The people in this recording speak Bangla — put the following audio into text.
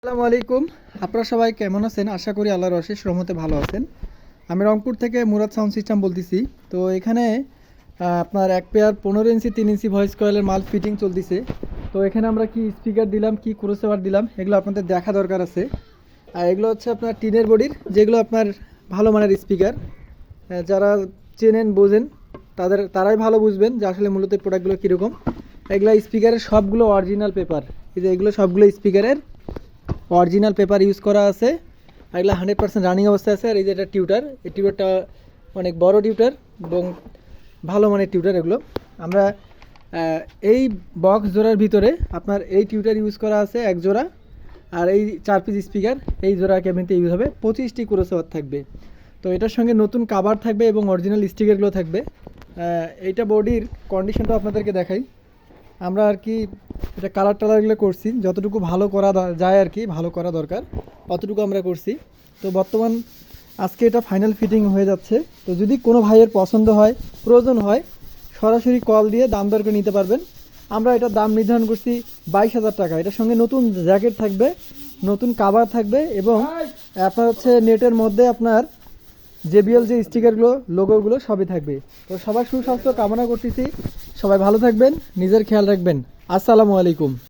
আসসালামু আলাইকুম। আপনারা সবাই কেমন আছেন? আশা করি আল্লাহর অশেষ রহমতে ভালো আছেন। আমি রংপুর থেকে মুরাদ সাউন্ড সিস্টেম বলতেছি। তো এখানে আপনার এক পেয়ার 15 ইঞ্চি 3 ইঞ্চি ভয়েস কয়েলের মাল ফিটিং চলতেছে। তো এখানে আমরা কি স্পিকার দিলাম, কি ক্রসওভার দিলাম, এগুলো আপনাদের দেখা দরকার আছে। আর এগুলো হচ্ছে আপনার টিনের বডির, যেগুলো আপনার ভালো মানের স্পিকার। যারা চেনেন বোঝেন তারাই ভালো বুঝবেন যে আসলে মূলত প্রোডাক্টগুলো কীরকম। এগুলো স্পিকারের সবগুলো অরিজিনাল পেপার। এই যে এগুলো সবগুলো স্পিকারের অরিজিনাল পেপার ইউজ করা আছে। আর এগুলো 100% রানিং অবস্থায় আছে। আর এই যে এটা টিউটার, এই টিউটারটা অনেক বড় টিউটার এবং ভালো মানের টিউটার। এগুলো আমরা এই বক্স জোড়ার ভিতরে আপনার এই টিউটার ইউজ করা আছে এক জোড়া, আর এই 4 পিস স্পিকার এই জোড়া ক্যাবিনেতে ইউজ হবে। 25টি ক্রসওভার থাকবে। তো এটার সঙ্গে নতুন কাভার থাকবে এবং অরিজিনাল স্টিকারগুলো থাকবে। এইটা বডির কন্ডিশনটা আপনাদেরকে দেখাই। আমরা আর কি এটা কালার টালারগুলো করছি, যতটুকু ভালো করা যায় আর কি, ভালো করা দরকার অতটুকু আমরা করছি। তো বর্তমান আজকে এটা ফাইনাল ফিটিং হয়ে যাচ্ছে। তো যদি কোনো ভাইয়ের পছন্দ হয়, প্রয়োজন হয়, সরাসরি কল দিয়ে দাম দর করে নিতে পারবেন। আমরা এটার দাম নির্ধারণ করছি 22,000 টাকা। এটার সঙ্গে নতুন জ্যাকেট থাকবে, নতুন কাভার থাকবে এবং আপনার হচ্ছে নেটের মধ্যে আপনার জেবিএল যে স্টিকারগুলো, লোগোগুলো সবই থাকবে। তো সবার সুস্বাস্থ্য কামনা করতেছি। সবাই ভালো থাকবেন, নিজের খেয়াল রাখবেন। আসসালামু আলাইকুম।